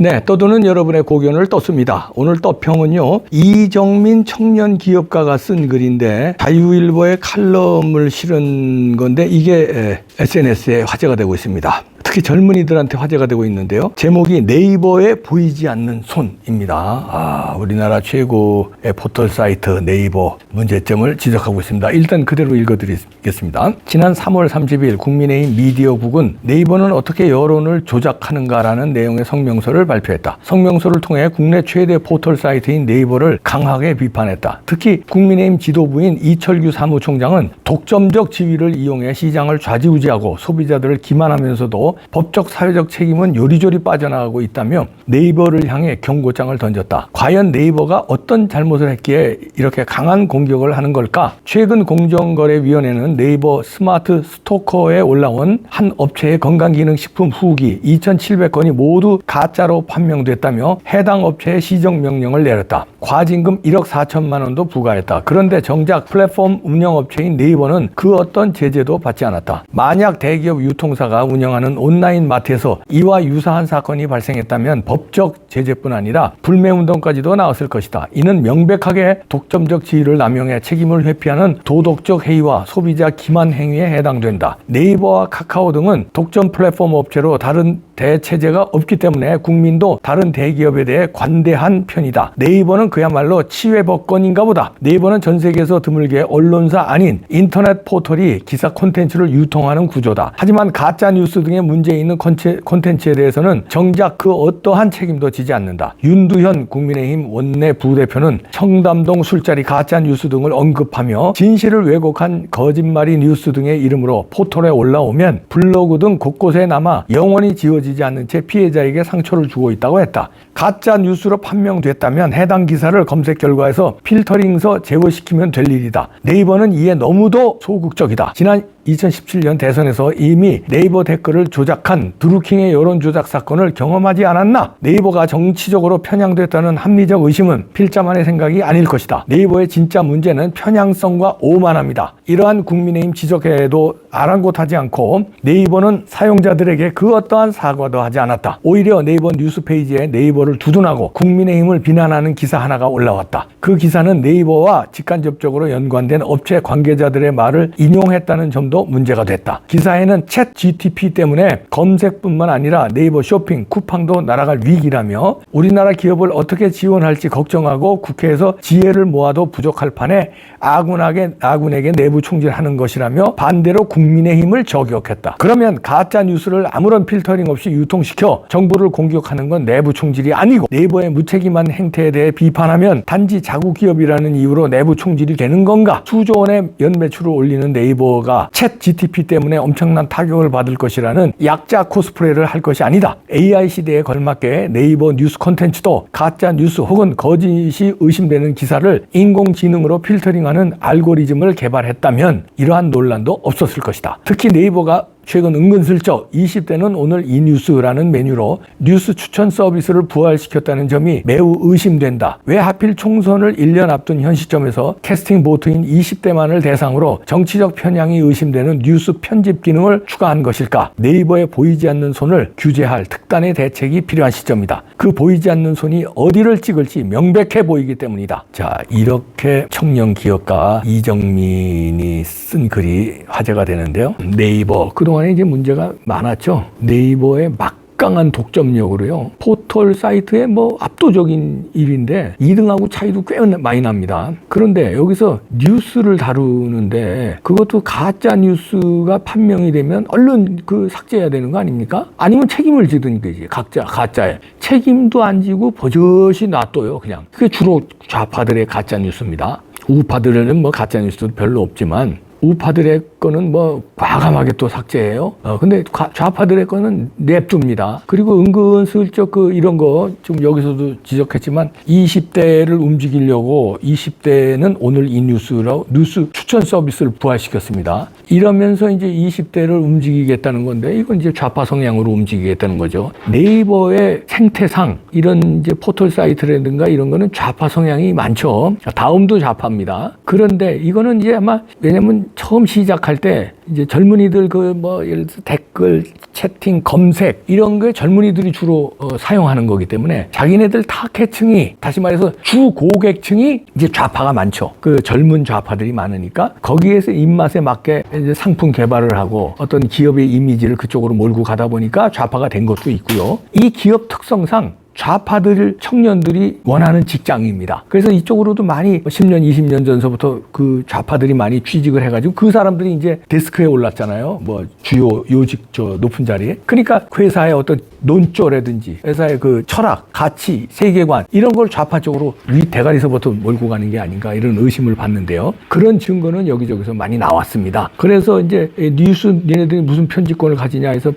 네, 떠도는 여러분의 고견을 떴습니다. 오늘 떠평은요, 이정민 청년 기업가가 쓴 글인데 자유일보에 칼럼을 실은 건데 이게 SNS에 화제가 되고 있습니다. 특히 젊은이들한테 화제가 되고 있는데요. 제목이 네이버에 보이지 않는 손입니다. 우리나라 최고의 포털 사이트 네이버 문제점을 지적하고 있습니다. 일단 그대로 읽어드리겠습니다. 지난 3월 30일 국민의힘 미디어국은 네이버는 어떻게 여론을 조작하는가라는 내용의 성명서를 발표했다. 성명서를 통해 국내 최대 포털 사이트인 네이버를 강하게 비판했다. 특히 국민의힘 지도부인 이철규 사무총장은 독점적 지위를 이용해 시장을 좌지우지하고 소비자들을 기만하면서도 법적 사회적 책임은 요리조리 빠져나가고 있다며 네이버를 향해 경고장을 던졌다. 과연 네이버가 어떤 잘못을 했기에 이렇게 강한 공격을 하는 걸까? 최근 공정거래위원회는 네이버 스마트 스토커에 올라온 한 업체의 건강기능식품 후기 2,700건이 모두 가짜로 판명됐다며 해당 업체에 시정명령을 내렸다. 과징금 1억 4천만 원도 부과했다. 그런데 정작 플랫폼 운영업체인 네이버는 그 어떤 제재도 받지 않았다. 만약 대기업 유통사가 운영하는 온라인 마트에서 이와 유사한 사건이 발생했다면 법적 제재뿐 아니라 불매운동까지도 나왔을 것이다. 이는 명백하게 독점적 지위를 남용해 책임을 회피하는 도덕적 해이와 소비자 기만 행위에 해당된다. 네이버와 카카오 등은 독점 플랫폼 업체로 다른 대체제가 없기 때문에 국민도 다른 대기업에 대해 관대한 편이다. 네이버는 그야말로 치외법권인가 보다. 네이버는 전 세계에서 드물게 언론사 아닌 인터넷 포털이 기사 콘텐츠를 유통하는 구조다. 하지만 가짜 뉴스 등의 문제 있는 콘텐츠에 대해서는 정작 그 어떠한 책임도 지지 않는다. 윤두현 국민의힘 원내 부대표는 청담동 술자리 가짜 뉴스 등을 언급하며 진실을 왜곡한 거짓말이 뉴스 등의 이름으로 포털에 올라오면 블로그 등 곳곳에 남아 영원히 지워지지 않는 채 피해자에게 상처를 주고 있다고 했다. 가짜 뉴스로 판명됐다면 해당 기사를 검색 결과에서 필터링서 제거시키면 될 일이다. 네이버는 이에 너무도 소극적이다. 지난 2017년 대선에서 이미 네이버 댓글을 조작한 드루킹의 여론조작 사건을 경험하지 않았나? 네이버가 정치적으로 편향됐다는 합리적 의심은 필자만의 생각이 아닐 것이다. 네이버의 진짜 문제는 편향성과 오만함이다. 이러한 국민의힘 지적에도 아랑곳하지 않고 네이버는 사용자들에게 그 어떠한 사과도 하지 않았다. 오히려 네이버 뉴스 페이지에 네이버를 두둔하고 국민의힘을 비난하는 기사 하나가 올라왔다. 그 기사는 네이버와 직간접적으로 연관된 업체 관계자들의 말을 인용했다는 점도 문제가 됐다. 기사에는 챗 GTP 때문에 검색뿐만 아니라 네이버 쇼핑, 쿠팡도 날아갈 위기라며 우리나라 기업을 어떻게 지원할지 걱정하고 국회에서 지혜를 모아도 부족할 판에 아군에게 내부 총질하는 것이라며 반대로 국민의힘을 저격했다. 그러면 가짜 뉴스를 아무런 필터링 없이 유통시켜 정부를 공격하는 건 내부 총질이 아니고 네이버의 무책임한 행태에 대해 비판하면 단지 자국 기업이라는 이유로 내부 총질이 되는 건가? 수조 원의 연매출을 올리는 네이버가 챗 GTP 때문에 엄청난 타격을 받을 것이라는 약자 코스프레를 할 것이 아니다. AI 시대에 걸맞게 네이버 뉴스 콘텐츠도 가짜 뉴스 혹은 거짓이 의심되는 기사를 인공지능으로 필터링하는 알고리즘을 개발했다면 이러한 논란도 없었을 것이다. 특히 네이버가 최근 은근슬쩍 20대는 오늘 이 뉴스라는 메뉴로 뉴스 추천 서비스를 부활시켰다는 점이 매우 의심된다. 왜 하필 총선을 1년 앞둔 현 시점에서 캐스팅 보트인 20대만을 대상으로 정치적 편향이 의심되는 뉴스 편집 기능을 추가한 것일까? 네이버에 보이지 않는 손을 규제할 특단의 대책이 필요한 시점이다. 그 보이지 않는 손이 어디를 찍을지 명백해 보이기 때문이다. 자, 이렇게 청년 기업가 이정민이 쓴 글이 화제가 되는데요. 네이버 그동안에 이제 문제가 많았죠. 네이버의 막강한 독점력으로요. 포털 사이트의 압도적인 1위인데 2등하고 차이도 꽤 많이 납니다. 그런데 여기서 뉴스를 다루는데 그것도 가짜 뉴스가 판명이 되면 얼른 삭제해야 되는 거 아닙니까? 아니면 책임을 지든 거지. 가짜에. 책임도 안 지고 버젓이 놔둬요. 그냥. 그게 주로 좌파들의 가짜 뉴스입니다. 우파들은 가짜 뉴스도 별로 없지만 우파들의 거는 과감하게 또 삭제해요. 근데 좌파들의 거는 냅둡니다. 그리고 은근슬쩍 이런 거 좀 여기서도 지적했지만 20대를 움직이려고 20대는 오늘 이 뉴스로 뉴스 추천 서비스를 부활시켰습니다. 이러면서 이제 20대를 움직이겠다는 건데 이건 이제 좌파 성향으로 움직이겠다는 거죠. 네이버의 생태상 이런 이제 포털 사이트라든가 이런 거는 좌파 성향이 많죠. 다음도 좌파입니다. 그런데 이거는 이제 아마 왜냐면 처음 시작한 시작할 때 이제 젊은이들 그 뭐 예를 들어서 댓글, 채팅, 검색 이런 게 젊은이들이 주로 사용하는 거기 때문에 자기네들 타겟층이 다시 말해서 주 고객층이 이제 좌파가 많죠. 그 젊은 좌파들이 많으니까 거기에서 입맛에 맞게 이제 상품 개발을 하고 어떤 기업의 이미지를 그쪽으로 몰고 가다 보니까 좌파가 된 것도 있고요. 이 기업 특성상 좌파들, 청년들이 원하는 직장입니다. 그래서 이쪽으로도 많이 10년, 20년 전서부터 그 좌파들이 많이 취직을 해가지고 그 사람들이 이제 데스크에 올랐잖아요. 뭐 주요 요직 높은 자리에. 그러니까 회사의 어떤 논조라든지 회사의 그 철학, 가치, 세계관 이런 걸 좌파 쪽으로 위 대가리서부터 몰고 가는 게 아닌가 이런 의심을 받는데요. 그런 증거는 여기저기서 많이 나왔습니다. 그래서 이제 뉴스 얘네들이 무슨 편집권을 가지냐 해서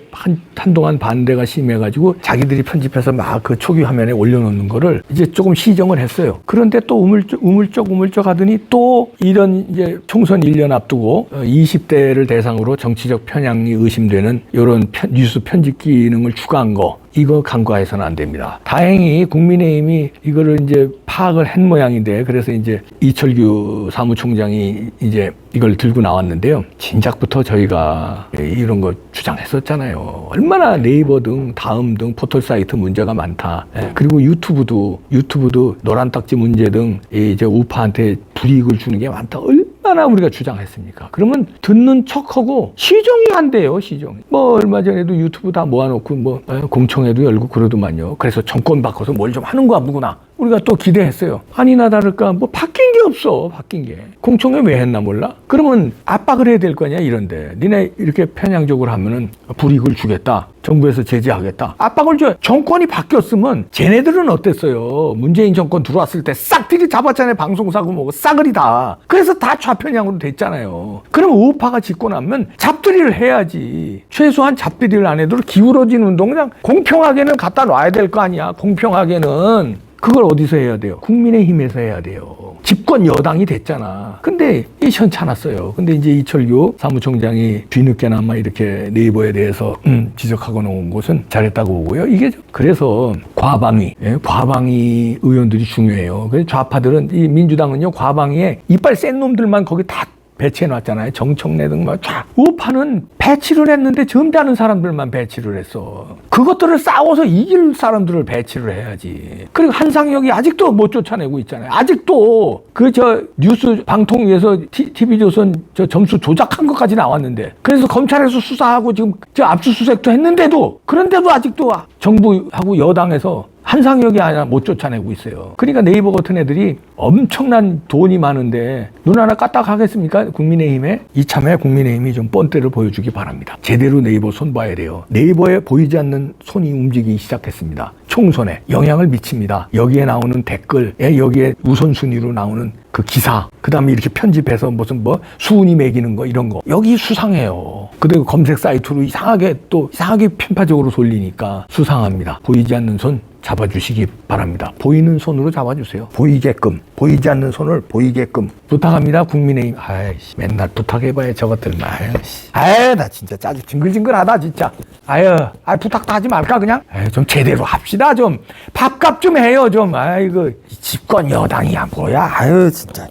한동안 반대가 심해가지고 자기들이 편집해서 막 그 초기 화면에 올려놓는 거를 이제 조금 시정을 했어요. 그런데 또 우물쩍 하더니 또 이런 이제 총선 1년 앞두고 20대를 대상으로 정치적 편향이 의심되는 이런 뉴스 편집 기능을 추가한 거. 이거 간과해서는 안 됩니다. 다행히 국민의힘이 이거를 이제 파악을 한 모양인데 그래서 이제 이철규 사무총장이 이제 이걸 들고 나왔는데요. 진작부터 저희가 이런 거 주장했었잖아요. 얼마나 네이버 등 다음 등 포털 사이트 문제가 많다. 그리고 유튜브도 노란 딱지 문제 등 이제 우파한테 불이익을 주는 게 많다. 얼마나 우리가 주장했습니까? 그러면 듣는 척하고 시정이 안 돼요, 시정이. 뭐 얼마 전에도 유튜브 다 모아놓고 뭐 공청회도 열고 그러더만요. 그래서 정권 바꿔서 뭘 좀 하는 거야, 누구나. 우리가 또 기대했어요. 아니나 다를까 뭐 바뀐 게 없어, 바뀐 게. 공청회 왜 했나 몰라? 그러면 압박을 해야 될 거 아니야, 이런데. 니네 이렇게 편향적으로 하면은 불이익을 주겠다. 정부에서 제재하겠다. 압박을 줘요. 정권이 바뀌었으면 쟤네들은 어땠어요? 문재인 정권 들어왔을 때 싹들이 잡았잖아요. 방송사고 뭐고 싸그리 다. 그래서 다 좌편향으로 됐잖아요. 그럼 우파가 짓고 나면 잡들이를 해야지. 최소한 잡들이를 안 해도 기울어진 운동 그냥 공평하게는 갖다 놔야 될 거 아니야. 공평하게는. 그걸 어디서 해야 돼요? 국민의힘에서 해야 돼요. 집권 여당이 됐잖아. 근데 시원찮았어요. 근데 이제 이철규 사무총장이 뒤늦게나마 이렇게 네이버에 대해서 지적하고 놓은 것은 잘했다고 보고요. 이게 그래서 과방위 의원들이 중요해요. 그래서 좌파들은 이 민주당은요 과방위에 이빨 센 놈들만 거기 다 배치해놨잖아요. 정청래 등 막 쫙. 우파는 배치를 했는데 점잖은 사람들만 배치를 했어. 그것들을 싸워서 이길 사람들을 배치를 해야지. 그리고 한상혁이 아직도 못 쫓아내고 있잖아요. 아직도 그 뉴스 방통위에서 TV조선 점수 조작한 것까지 나왔는데 그래서 검찰에서 수사하고 지금 압수수색도 했는데도 그런데도 아직도 정부하고 여당에서 한상혁이 아니라 못 쫓아내고 있어요. 그러니까 네이버 같은 애들이 엄청난 돈이 많은데 눈 하나 까딱하겠습니까? 국민의힘에 이참에 국민의힘이 좀 뻔때를 보여주기 바랍니다. 제대로 네이버 손 봐야 돼요. 네이버에 보이지 않는 손이 움직이기 시작했습니다. 총선에 영향을 미칩니다. 여기에 나오는 댓글에 여기에 우선순위로 나오는 그 기사, 그 다음에 이렇게 편집해서 무슨 뭐 수은이 매기는 거 이런 거 여기 수상해요. 그리고 검색 사이트로 이상하게 편파적으로 돌리니까 수상합니다. 보이지 않는 손 잡아주시기 바랍니다. 보이는 손으로 잡아주세요. 보이게끔. 보이지 않는 손을 보이게끔. 부탁합니다. 국민의힘. 아이씨, 맨날 부탁해봐야 저것들만. 아이씨. 나 진짜 짜증 징글징글하다, 진짜. 부탁도 하지 말까, 그냥? 좀 제대로 합시다, 좀. 밥값 좀 해요, 좀. 집권 여당이야, 뭐야. 진짜.